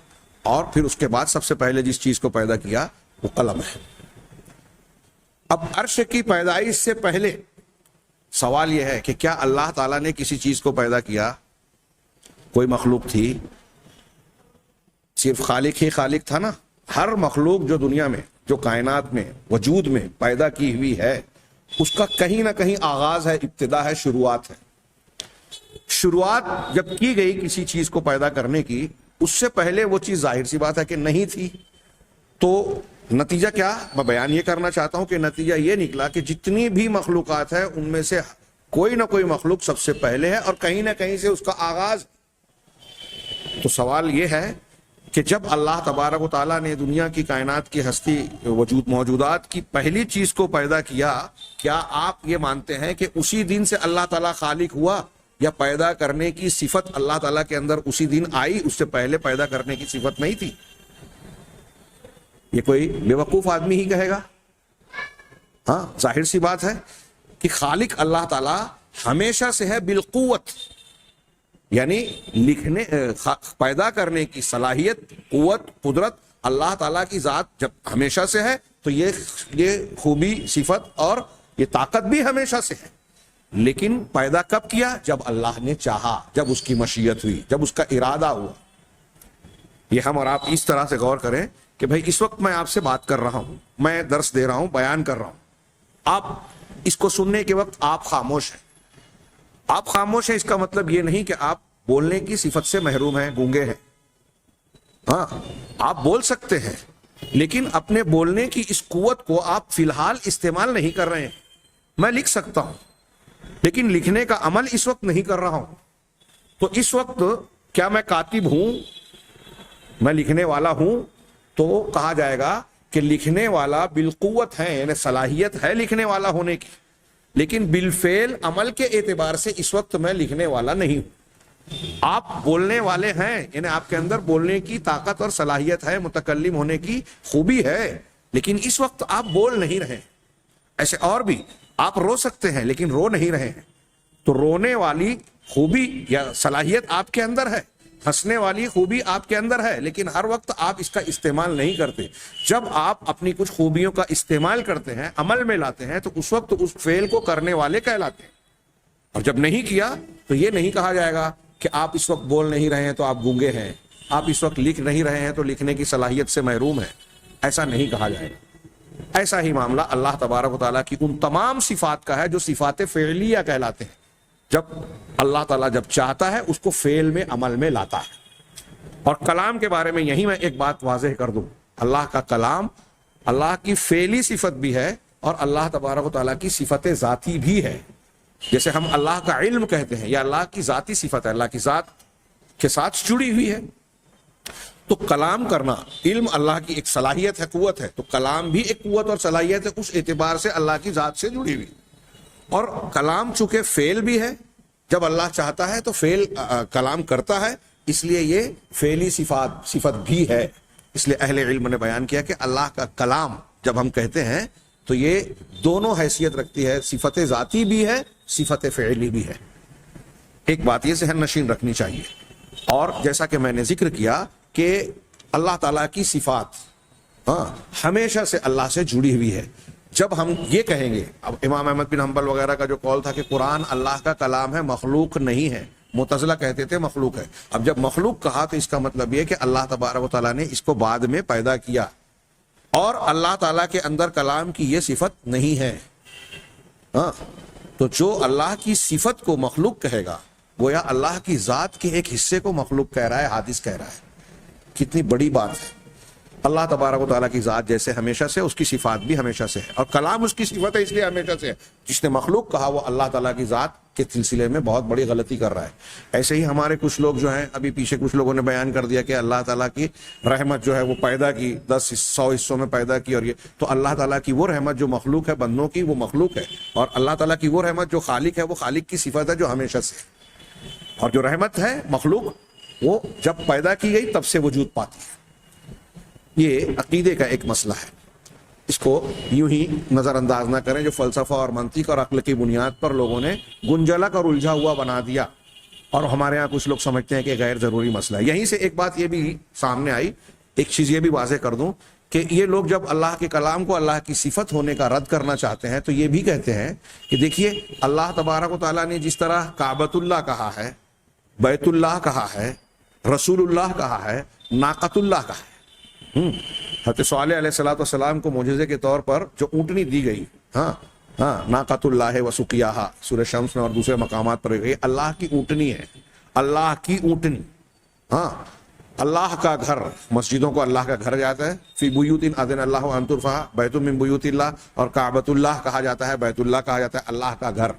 اور پھر اس کے بعد سب سے پہلے جس چیز کو پیدا کیا وہ قلم ہے. اب عرش کی پیدائش سے پہلے سوال یہ ہے کہ کیا اللہ تعالیٰ نے کسی چیز کو پیدا کیا؟ کوئی مخلوق تھی؟ صرف خالق ہی خالق تھا نا. ہر مخلوق جو دنیا میں, جو کائنات میں, وجود میں پیدا کی ہوئی ہے, اس کا کہیں نہ کہیں آغاز ہے, ابتدا ہے, شروعات ہے. شروعات جب کی گئی کسی چیز کو پیدا کرنے کی, اس سے پہلے وہ چیز ظاہر سی بات ہے کہ نہیں تھی. تو نتیجہ کیا میں بیان یہ کرنا چاہتا ہوں کہ نتیجہ یہ نکلا کہ جتنی بھی مخلوقات ہیں ان میں سے کوئی نہ کوئی مخلوق سب سے پہلے ہے اور کہیں نہ کہیں سے اس کا آغاز. تو سوال یہ ہے کہ جب اللہ تبارک و تعالیٰ نے دنیا کی کائنات کی ہستی موجودات کی پہلی چیز کو پیدا کیا, کیا آپ یہ مانتے ہیں کہ اسی دن سے اللہ تعالیٰ خالق ہوا, یا پیدا کرنے کی صفت اللہ تعالیٰ کے اندر اسی دن آئی, اس سے پہلے پیدا کرنے کی صفت نہیں تھی؟ یہ کوئی بیوقوف آدمی ہی کہے گا. ہاں, ظاہر سی بات ہے کہ خالق اللہ تعالیٰ ہمیشہ سے ہے بالقوت, یعنی لکھنے پیدا کرنے کی صلاحیت, قوت, قدرت اللہ تعالیٰ کی ذات جب ہمیشہ سے ہے تو یہ خوبی, صفت اور یہ طاقت بھی ہمیشہ سے ہے. لیکن پیدا کب کیا؟ جب اللہ نے چاہا, جب اس کی مشیت ہوئی, جب اس کا ارادہ ہوا. یہ ہم اور آپ اس طرح سے غور کریں کہ بھائی اس وقت میں آپ سے بات کر رہا ہوں, میں درس دے رہا ہوں, بیان کر رہا ہوں, آپ اس کو سننے کے وقت آپ خاموش ہیں. آپ خاموش ہیں اس کا مطلب یہ نہیں کہ آپ بولنے کی صفت سے محروم ہیں، گونگے ہیں. ہاں آپ بول سکتے ہیں لیکن اپنے بولنے کی اس قوت کو آپ فی الحال استعمال نہیں کر رہے ہیں. میں لکھ سکتا ہوں لیکن لکھنے کا عمل اس وقت نہیں کر رہا ہوں. تو اس وقت کیا میں کاتب ہوں، میں لکھنے والا ہوں؟ تو کہا جائے گا کہ لکھنے والا بالقوت ہے، یعنی صلاحیت ہے لکھنے والا ہونے کی، لیکن بالفعل عمل کے اعتبار سے اس وقت میں لکھنے والا نہیں ہوں. آپ بولنے والے ہیں، یعنی آپ کے اندر بولنے کی طاقت اور صلاحیت ہے، متکلم ہونے کی خوبی ہے، لیکن اس وقت آپ بول نہیں رہے. ایسے اور بھی آپ رو سکتے ہیں لیکن رو نہیں رہے ہیں. تو رونے والی خوبی یا صلاحیت آپ کے اندر ہے، ہنسنے والی خوبی آپ کے اندر ہے، لیکن ہر وقت آپ اس کا استعمال نہیں کرتے. جب آپ اپنی کچھ خوبیوں کا استعمال کرتے ہیں، عمل میں لاتے ہیں، تو اس وقت اس فعل کو کرنے والے کہلاتے ہیں. اور جب نہیں کیا تو یہ نہیں کہا جائے گا کہ آپ اس وقت بول نہیں رہے ہیں تو آپ گونگے ہیں، آپ اس وقت لکھ نہیں رہے ہیں تو لکھنے کی صلاحیت سے محروم ہیں. ایسا نہیں کہا جائے گا. ایسا ہی معاملہ اللہ تبارک و تعالیٰ کی ان تمام صفات کا ہے جو صفات فعلیہ کہلاتے ہیں. جب اللہ تعالیٰ جب چاہتا ہے اس کو فعل میں، عمل میں لاتا ہے. اور کلام کے بارے میں یہی میں ایک بات واضح کر دوں، اللہ کا کلام اللہ کی فعلی صفت بھی ہے اور اللہ تبارک و تعالیٰ کی صفت ذاتی بھی ہے. جیسے ہم اللہ کا علم کہتے ہیں، یا اللہ کی ذاتی صفت ہے، اللہ کی ذات کے ساتھ جڑی ہوئی ہے. تو کلام کرنا، علم اللہ کی ایک صلاحیت ہے، قوت ہے، تو کلام بھی ایک قوت اور صلاحیت ہے، اس اعتبار سے اللہ کی ذات سے جڑی ہوئی. اور کلام چونکہ فعل بھی ہے، جب اللہ چاہتا ہے تو فعل کلام کرتا ہے، اس لیے یہ فعلی صفت بھی ہے. اس لیے اہل علم نے بیان کیا کہ اللہ کا کلام جب ہم کہتے ہیں تو یہ دونوں حیثیت رکھتی ہے، صفت ذاتی بھی ہے، صفت فعلی بھی ہے. ایک بات یہ ذہن نشین رکھنی چاہیے. اور جیسا کہ میں نے ذکر کیا کہ اللہ تعالیٰ کی صفات ہمیشہ سے اللہ سے جڑی ہوئی ہے. جب ہم یہ کہیں گے، اب امام احمد بن حنبل وغیرہ کا جو قول تھا کہ قرآن اللہ کا کلام ہے، مخلوق نہیں ہے، معتزلہ کہتے تھے مخلوق ہے. اب جب مخلوق کہا تو اس کا مطلب یہ کہ اللہ تبارک و تعالیٰ نے اس کو بعد میں پیدا کیا، اور اللہ تعالیٰ کے اندر کلام کی یہ صفت نہیں ہے. تو جو اللہ کی صفت کو مخلوق کہے گا گویا اللہ کی ذات کے ایک حصے کو مخلوق کہہ رہا ہے، حادث کہہ رہا ہے. کتنی بڑی بات ہے. اللہ تبارک و تعالیٰ کی ذات جیسے ہمیشہ سے، اس کی صفات بھی ہمیشہ سے ہے، اور کلام اس کی صفت ہے اس لیے ہمیشہ سے ہے. جس نے مخلوق کہا وہ اللہ تعالیٰ کی ذات کے سلسلے میں بہت بڑی غلطی کر رہا ہے. ایسے ہی ہمارے کچھ لوگ جو ہیں، ابھی پیچھے کچھ لوگوں نے بیان کر دیا کہ اللہ تعالیٰ کی رحمت جو ہے وہ پیدا کی، 10-100 حصوں میں پیدا کی، اور یہ تو اللہ تعالیٰ کی وہ رحمت جو مخلوق ہے بندوں کی، وہ مخلوق ہے، اور اللہ تعالیٰ کی وہ رحمت جو خالق ہے، وہ خالق کی صفت ہے جو ہمیشہ سے. اور جو رحمت ہے مخلوق، وہ جب پیدا کی گئی تب سے وجود پاتی ہے. یہ عقیدے کا ایک مسئلہ ہے، اس کو یوں ہی نظر انداز نہ کریں جو فلسفہ اور منطق اور عقل کی بنیاد پر لوگوں نے گنجلک اور الجھا ہوا بنا دیا، اور ہمارے ہاں کچھ لوگ سمجھتے ہیں کہ غیر ضروری مسئلہ ہے. یہیں سے ایک بات یہ بھی سامنے آئی، ایک چیز یہ بھی واضح کر دوں کہ یہ لوگ جب اللہ کے کلام کو اللہ کی صفت ہونے کا رد کرنا چاہتے ہیں تو یہ بھی کہتے ہیں کہ دیکھیے اللہ تبارک و تعالیٰ نے جس طرح کعبۃ اللہ کہا ہے، بیت اللہ کہا ہے، رسول اللہ کہا ہے، ناقۃ اللہ کہا ہے. حضرت صالح علیہ السلام کو معجزے کے طور پر جو اونٹنی دی گئی، ناقۃ اللہ و سقیاہا، سورہ شمس میں اور دوسرے مقامات پر گئی، اللہ کی اونٹنی ہے، اللہ کی اونٹنی. اللہ کا گھر، مسجدوں کو اللہ کا گھر جاتا ہے، فی بیوت اذن اللہ ان ترفع بیت من بیوت اللہ، اور کعبۃ اللہ کہا جاتا ہے، بیت اللہ کہا جاتا ہے، اللہ کا گھر.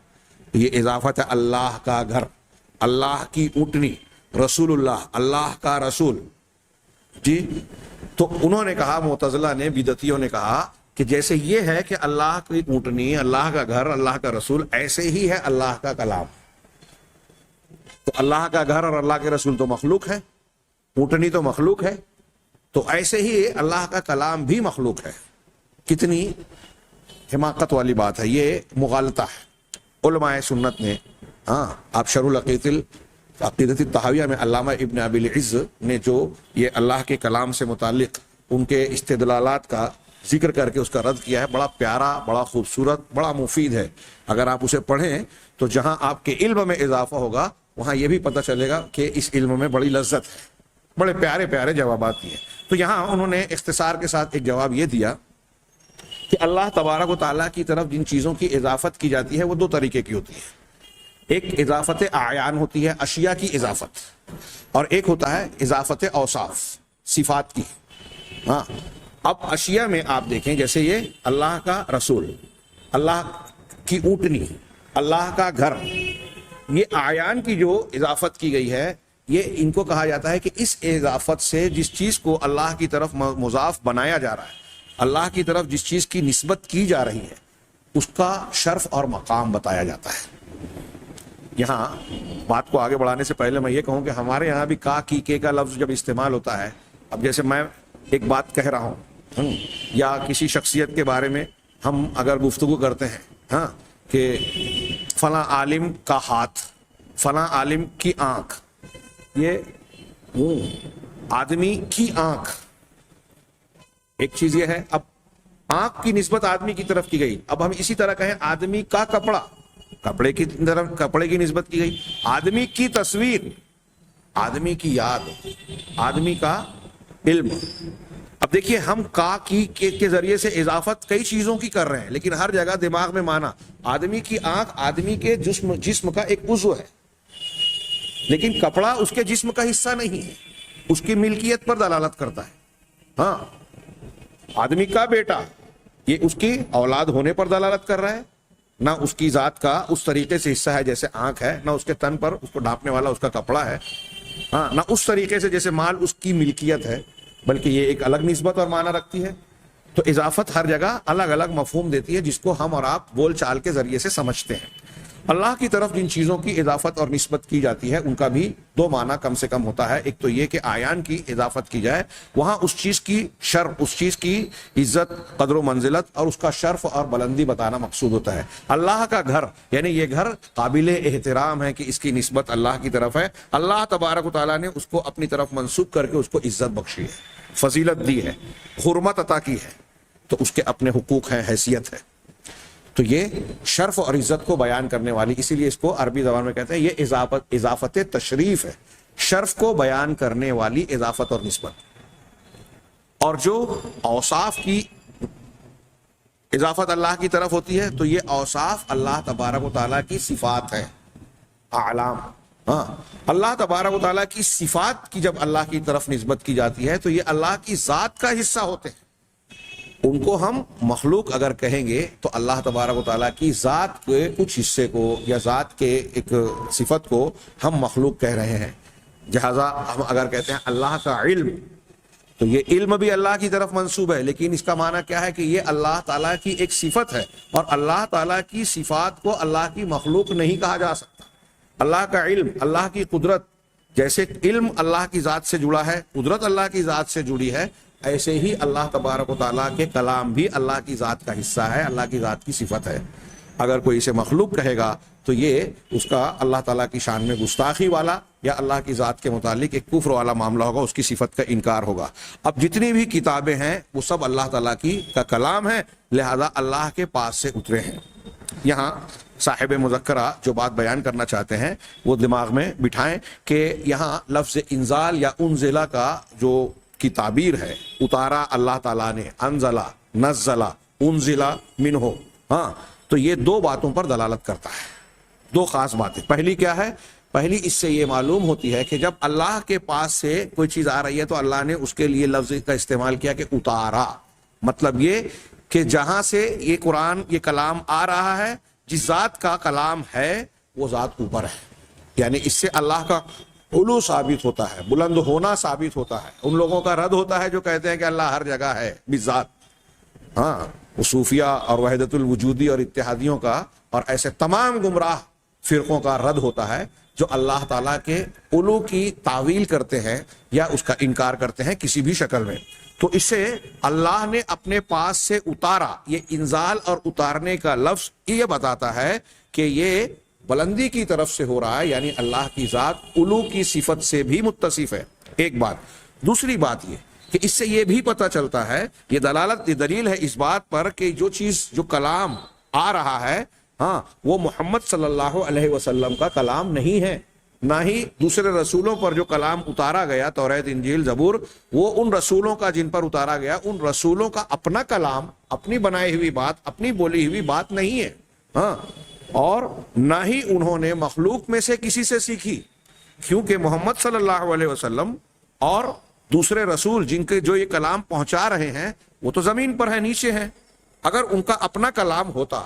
یہ اضافت ہے، اللہ کا گھر، اللہ کی اونٹنی، رسول اللہ، اللہ کا رسول. جی تو انہوں نے کہا، معتزلہ نے، بدعتیوں نے کہا کہ جیسے یہ ہے کہ اللہ کی اونٹنی، اللہ کا گھر، اللہ کا رسول، ایسے ہی ہے اللہ کا کلام. تو اللہ کا گھر اور اللہ کے رسول تو مخلوق ہے، اونٹنی تو مخلوق ہے، تو ایسے ہی اللہ کا کلام بھی مخلوق ہے. کتنی حماقت والی بات ہے، یہ مغالطہ ہے. علماء سنت نے، آپ شرح عقیدت الطحاویہ میں علامہ ابن ابی العز نے جو یہ اللہ کے کلام سے متعلق ان کے استدلالات کا ذکر کر کے اس کا رد کیا ہے، بڑا پیارا، بڑا خوبصورت، بڑا مفید ہے. اگر آپ اسے پڑھیں تو جہاں آپ کے علم میں اضافہ ہوگا وہاں یہ بھی پتہ چلے گا کہ اس علم میں بڑی لذت ہے. بڑے پیارے پیارے جوابات دیے. تو یہاں انہوں نے اختصار کے ساتھ ایک جواب یہ دیا کہ اللہ تبارک و تعالیٰ کی طرف جن چیزوں کی اضافت کی جاتی ہے وہ دو طریقے کی ہوتی ہے. ایک اضافت اعیان ہوتی ہے اشیاء کی اضافت، اور ایک ہوتا ہے اضافت اوصاف صفات کی. ہاں اب اشیاء میں آپ دیکھیں جیسے یہ اللہ کا رسول، اللہ کی اونٹنی، اللہ کا گھر، یہ اعیان کی جو اضافت کی گئی ہے یہ ان کو کہا جاتا ہے کہ اس اضافت سے جس چیز کو اللہ کی طرف مضاف بنایا جا رہا ہے، اللہ کی طرف جس چیز کی نسبت کی جا رہی ہے اس کا شرف اور مقام بتایا جاتا ہے. یہاں بات کو آگے بڑھانے سے پہلے میں یہ کہوں کہ ہمارے یہاں بھی کا کی کے کا لفظ جب استعمال ہوتا ہے، اب جیسے میں ایک بات کہہ رہا ہوں یا کسی شخصیت کے بارے میں ہم اگر گفتگو کرتے ہیں ہاں کہ فلاں عالم کا ہاتھ، فلاں عالم کی آنکھ، یہ آدمی کی آنکھ، ایک چیز یہ ہے. اب آنکھ کی نسبت آدمی کی طرف کی گئی، اب ہم اسی طرح کہیں آدمی کا کپڑا، کپڑے کی طرف کپڑے کی نسبت کی گئی. آدمی کی تصویر، آدمی کی یاد، آدمی کا علم. اب دیکھیے ہم کا کی کے ذریعے سے اضافت کئی چیزوں کی کر رہے ہیں، لیکن ہر جگہ دماغ میں مانا آدمی کی آنکھ آدمی کے جسم کا ایک عضو ہے، لیکن کپڑا اس کے جسم کا حصہ نہیں ہے، اس کی ملکیت پر دلالت کرتا ہے. ہاں آدمی کا بیٹا، یہ اس کی اولاد ہونے پر دلالت کر رہا ہے، نہ اس کی ذات کا اس طریقے سے حصہ ہے جیسے آنکھ ہے، نہ اس کے تن پر اس کو ڈھانپنے والا اس کا کپڑا ہے، ہاں نہ اس طریقے سے جیسے مال اس کی ملکیت ہے، بلکہ یہ ایک الگ نسبت اور معنی رکھتی ہے. تو اضافت ہر جگہ الگ الگ مفہوم دیتی ہے جس کو ہم اور آپ بول چال کے ذریعے سے سمجھتے ہیں. اللہ کی طرف جن چیزوں کی اضافت اور نسبت کی جاتی ہے ان کا بھی دو معنی کم سے کم ہوتا ہے. ایک تو یہ کہ آیان کی اضافت کی جائے، وہاں اس چیز کی شرف، اس چیز کی عزت، قدر و منزلت اور اس کا شرف اور بلندی بتانا مقصود ہوتا ہے. اللہ کا گھر یعنی یہ گھر قابل احترام ہے کہ اس کی نسبت اللہ کی طرف ہے، اللہ تبارک و تعالیٰ نے اس کو اپنی طرف منسوب کر کے اس کو عزت بخشی ہے، فضیلت دی ہے، حرمت عطا کی ہے، تو اس کے اپنے حقوق ہیں، حیثیت ہے. تو یہ شرف اور عزت کو بیان کرنے والی، اسی لیے اس کو عربی زبان میں کہتے ہیں یہ اضافت تشریف ہے، شرف کو بیان کرنے والی اضافت اور نسبت. اور جو اوصاف کی اضافت اللہ کی طرف ہوتی ہے تو یہ اوصاف اللہ تبارک و تعالیٰ کی صفات ہے، اعلام. ہاں اللہ تبارک و تعالیٰ کی صفات کی جب اللہ کی طرف نسبت کی جاتی ہے تو یہ اللہ کی ذات کا حصہ ہوتے ہیں. ان کو ہم مخلوق اگر کہیں گے تو اللہ تبارک و تعالیٰ کی ذات کے کچھ حصے کو یا ذات کے ایک صفت کو ہم مخلوق کہہ رہے ہیں. لہذا ہم اگر کہتے ہیں اللہ کا علم تو یہ علم بھی اللہ کی طرف منسوب ہے، لیکن اس کا معنی کیا ہے کہ یہ اللہ تعالیٰ کی ایک صفت ہے، اور اللہ تعالیٰ کی صفات کو اللہ کی مخلوق نہیں کہا جا سکتا. اللہ کا علم، اللہ کی قدرت، جیسے علم اللہ کی ذات سے جڑا ہے، قدرت اللہ کی ذات سے جڑی ہے، ایسے ہی اللہ تبارک و تعالیٰ کے کلام بھی اللہ کی ذات کا حصہ ہے، اللہ کی ذات کی صفت ہے. اگر کوئی اسے مخلوق کہے گا تو یہ اس کا اللہ تعالیٰ کی شان میں گستاخی والا یا اللہ کی ذات کے متعلق ایک کفر والا معاملہ ہوگا، اس کی صفت کا انکار ہوگا. اب جتنی بھی کتابیں ہیں وہ سب اللہ تعالیٰ کی کا کلام ہے، لہذا اللہ کے پاس سے اترے ہیں. یہاں صاحب مذکرہ جو بات بیان کرنا چاہتے ہیں وہ دماغ میں بٹھائیں کہ یہاں لفظ انزال یا انزلہ کا جو کی تعبیر ہے، اتارا اللہ تعالیٰ نے، انزلہ، نزلہ، انزلہ منہ، ہاں تو یہ دو باتوں پر دلالت کرتا ہے، دو خاص باتیں. پہلی کیا ہے؟ پہلی اس سے یہ معلوم ہوتی ہے کہ جب اللہ کے پاس سے کوئی چیز آ رہی ہے تو اللہ نے اس کے لیے لفظ کا استعمال کیا کہ اتارا. مطلب یہ کہ جہاں سے یہ قرآن، یہ کلام آ رہا ہے، جس ذات کا کلام ہے وہ ذات اوپر ہے، یعنی اس سے اللہ کا علو ثابت ہوتا ہے، بلند ہونا ثابت ہوتا ہے. ان لوگوں کا رد ہوتا ہے جو کہتے ہیں کہ اللہ ہر جگہ ہے بذات. ہاں وہ صوفیہ اور وحدت الوجودی اور اتحادیوں کا اور ایسے تمام گمراہ فرقوں کا رد ہوتا ہے جو اللہ تعالیٰ کے علو کی تعویل کرتے ہیں یا اس کا انکار کرتے ہیں کسی بھی شکل میں. تو اسے اللہ نے اپنے پاس سے اتارا، یہ انزال اور اتارنے کا لفظ یہ بتاتا ہے کہ یہ بلندی کی طرف سے ہو رہا ہے، یعنی اللہ کی ذات علو کی صفت سے بھی متصف ہے. ایک بات. دوسری بات یہ کہ اس سے یہ بھی پتہ چلتا ہے، یہ دلیل ہے اس بات پر کہ جو چیز، جو کلام آ رہا ہے، ہاں وہ محمد صلی اللہ علیہ وسلم کا کلام نہیں ہے، نہ ہی دوسرے رسولوں پر جو کلام اتارا گیا، توریت، انجیل، زبور، وہ ان رسولوں کا جن پر اتارا گیا، ان رسولوں کا اپنا کلام، اپنی بنائی ہوئی بات، اپنی بولی ہوئی بات نہیں ہے. ہاں اور نہ ہی انہوں نے مخلوق میں سے کسی سے سیکھی، کیونکہ محمد صلی اللہ علیہ وسلم اور دوسرے رسول جن کے جو یہ کلام پہنچا رہے ہیں وہ تو زمین پر ہیں، نیچے ہیں۔ اگر ان کا اپنا کلام ہوتا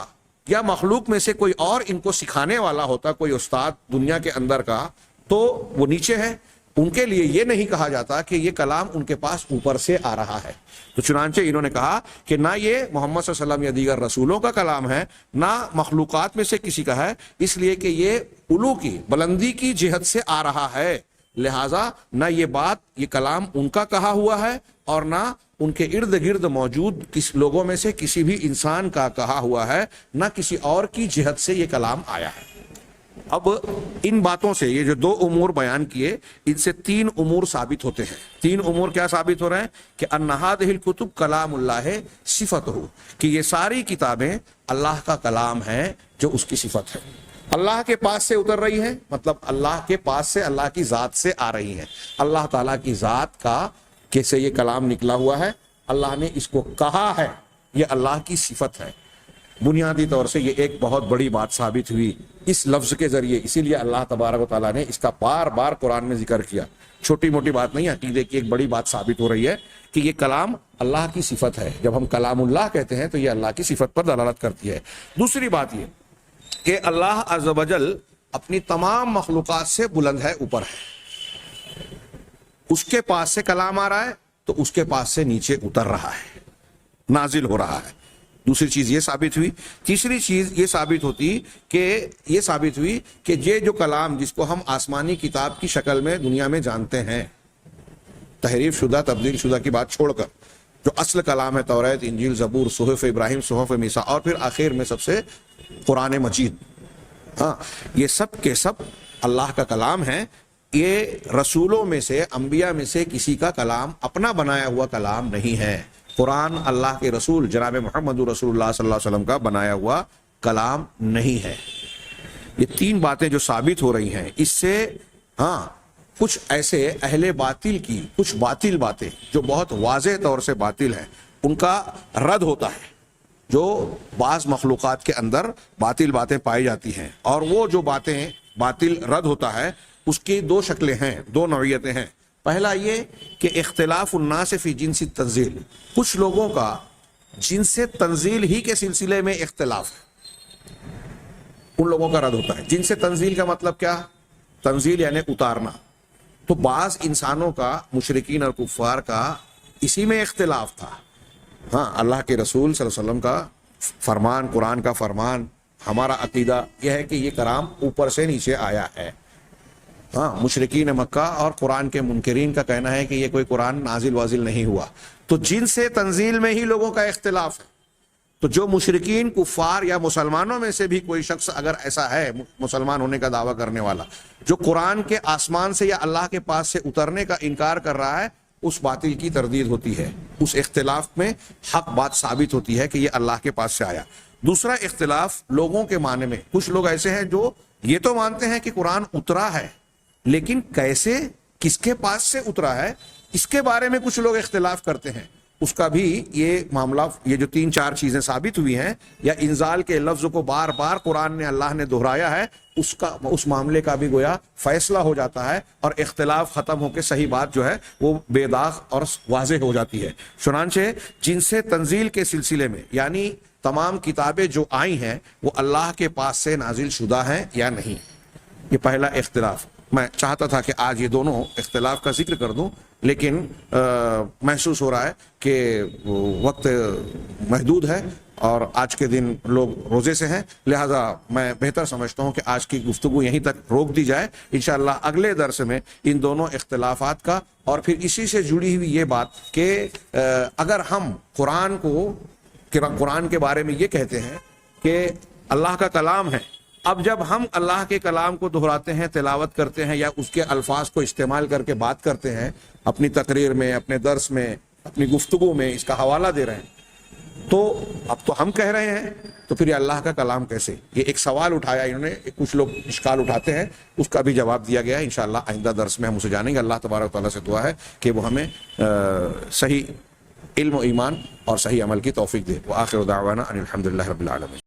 یا مخلوق میں سے کوئی اور ان کو سکھانے والا ہوتا، کوئی استاد دنیا کے اندر کا، تو وہ نیچے ہے۔ ان کے لیے یہ نہیں کہا جاتا کہ یہ کلام ان کے پاس اوپر سے آ رہا ہے۔ تو چنانچہ انہوں نے کہا کہ نہ یہ محمد صلی اللہ علیہ وسلم یا دیگر رسولوں کا کلام ہے، نہ مخلوقات میں سے کسی کا ہے، اس لیے کہ یہ علو کی، بلندی کی جہت سے آ رہا ہے، لہٰذا نہ یہ بات، یہ کلام ان کا کہا ہوا ہے اور نہ ان کے ارد گرد موجود کس لوگوں میں سے کسی بھی انسان کا کہا ہوا ہے، نہ کسی اور کی جہت سے یہ کلام آیا ہے۔ اب ان باتوں سے، یہ جو دو امور بیان کیے، ان سے تین امور ثابت ہوتے ہیں۔ تین امور کیا ثابت ہو رہے ہیں؟ کہ ان هذه الکتب کلام اللہ صفته، کہ یہ ساری کتابیں اللہ کا کلام ہیں جو اس کی صفت ہے، اللہ کے پاس سے اتر رہی ہیں، مطلب اللہ کے پاس سے، اللہ کی ذات سے آ رہی ہیں۔ اللہ تعالیٰ کی ذات کا کیسے یہ کلام نکلا ہوا ہے، اللہ نے اس کو کہا ہے، یہ اللہ کی صفت ہے۔ بنیادی طور سے یہ ایک بہت بڑی بات ثابت ہوئی اس لفظ کے ذریعے، اسی لیے اللہ تبارک و تعالیٰ نے اس کا بار بار قرآن میں ذکر کیا۔ چھوٹی موٹی بات نہیں، عقیدے کی ایک بڑی بات ثابت ہو رہی ہے کہ یہ کلام اللہ کی صفت ہے۔ جب ہم کلام اللہ کہتے ہیں تو یہ اللہ کی صفت پر دلالت کرتی ہے۔ دوسری بات یہ کہ اللہ عز و جل اپنی تمام مخلوقات سے بلند ہے، اوپر ہے، اس کے پاس سے کلام آ رہا ہے تو اس کے پاس سے نیچے اتر رہا ہے، نازل ہو رہا ہے۔ دوسری چیز یہ ثابت ہوئی۔ تیسری چیز یہ ثابت ہوئی کہ یہ جو کلام جس کو ہم آسمانی کتاب کی شکل میں دنیا میں جانتے ہیں، تحریف شدہ، تبدیل شدہ کی بات چھوڑ کر، جو اصل کلام ہے توریت، انجیل، زبور، صحف ابراہیم، صحف موسیٰ، اور پھر آخر میں سب سے قرآن مجید، ہاں، یہ سب کے سب اللہ کا کلام ہے۔ یہ رسولوں میں سے، انبیاء میں سے کسی کا کلام، اپنا بنایا ہوا کلام نہیں ہے۔ قرآن اللہ کے رسول جناب محمد رسول اللہ صلی اللہ علیہ وسلم کا بنایا ہوا کلام نہیں ہے۔ یہ تین باتیں جو ثابت ہو رہی ہیں، اس سے ہاں کچھ ایسے اہل باطل کی کچھ باطل باتیں جو بہت واضح طور سے باطل ہیں، ان کا رد ہوتا ہے۔ جو بعض مخلوقات کے اندر باطل باتیں پائی جاتی ہیں، اور وہ جو باتیں باطل رد ہوتا ہے، اس کی دو شکلیں ہیں، دو نوعیتیں ہیں۔ پہلا یہ کہ اختلاف الناس فی جنس التنزیل، کچھ لوگوں کا جنس تنزیل ہی کے سلسلے میں اختلاف ہے، ان لوگوں کا رد ہوتا ہے۔ جنس تنزیل کا مطلب کیا؟ تنزیل یعنی اتارنا۔ تو بعض انسانوں کا، مشرکین اور کفار کا اسی میں اختلاف تھا۔ ہاں، اللہ کے رسول صلی اللہ علیہ وسلم کا فرمان، قرآن کا فرمان، ہمارا عقیدہ یہ ہے کہ یہ کلام اوپر سے نیچے آیا ہے۔ ہاں، مشرکین مکہ اور قرآن کے منکرین کا کہنا ہے کہ یہ کوئی قرآن نازل وازل نہیں ہوا۔ تو جن سے تنزیل میں ہی لوگوں کا اختلاف ہے۔ تو جو مشرکین، کفار یا مسلمانوں میں سے بھی کوئی شخص اگر ایسا ہے، مسلمان ہونے کا دعویٰ کرنے والا، جو قرآن کے آسمان سے یا اللہ کے پاس سے اترنے کا انکار کر رہا ہے، اس باطل کی تردید ہوتی ہے، اس اختلاف میں حق بات ثابت ہوتی ہے کہ یہ اللہ کے پاس سے آیا۔ دوسرا اختلاف لوگوں کے معنی میں، کچھ لوگ ایسے ہیں جو یہ تو مانتے ہیں کہ قرآن اترا ہے، لیکن کیسے، کس کے پاس سے اترا ہے، اس کے بارے میں کچھ لوگ اختلاف کرتے ہیں۔ اس کا بھی یہ معاملہ، یہ جو تین چار چیزیں ثابت ہوئی ہیں، یا انزال کے لفظ کو بار بار قرآن نے، اللہ نے دہرایا ہے، اس معاملے کا بھی گویا فیصلہ ہو جاتا ہے، اور اختلاف ختم ہو کے صحیح بات جو ہے وہ بے داغ اور واضح ہو جاتی ہے۔ چنانچہ جن سے تنزیل کے سلسلے میں، یعنی تمام کتابیں جو آئی ہیں وہ اللہ کے پاس سے نازل شدہ ہیں یا نہیں، یہ پہلا اختلاف۔ میں چاہتا تھا کہ آج یہ دونوں اختلاف کا ذکر کر دوں، لیکن محسوس ہو رہا ہے کہ وقت محدود ہے اور آج کے دن لوگ روزے سے ہیں، لہذا میں بہتر سمجھتا ہوں کہ آج کی گفتگو یہیں تک روک دی جائے۔ انشاءاللہ اگلے درس میں ان دونوں اختلافات کا، اور پھر اسی سے جڑی ہوئی یہ بات کہ اگر ہم قرآن کے بارے میں یہ کہتے ہیں کہ اللہ کا کلام ہے، اب جب ہم اللہ کے کلام کو دہراتے ہیں، تلاوت کرتے ہیں، یا اس کے الفاظ کو استعمال کر کے بات کرتے ہیں اپنی تقریر میں، اپنے درس میں، اپنی گفتگو میں، اس کا حوالہ دے رہے ہیں، تو اب تو ہم کہہ رہے ہیں، تو پھر یہ اللہ کا کلام کیسے؟ یہ ایک سوال اٹھایا انہوں نے، کچھ لوگ اشکال اٹھاتے ہیں، اس کا بھی جواب دیا گیا ہے۔ انشاءاللہ آئندہ درس میں ہم اسے جانیں گے۔ اللہ تبارک و تعالیٰ سے دعا ہے کہ وہ ہمیں صحیح علم و ایمان اور صحیح عمل کی توفیق دے۔ وآخر دعوانا ان الحمدللہ رب العالمین۔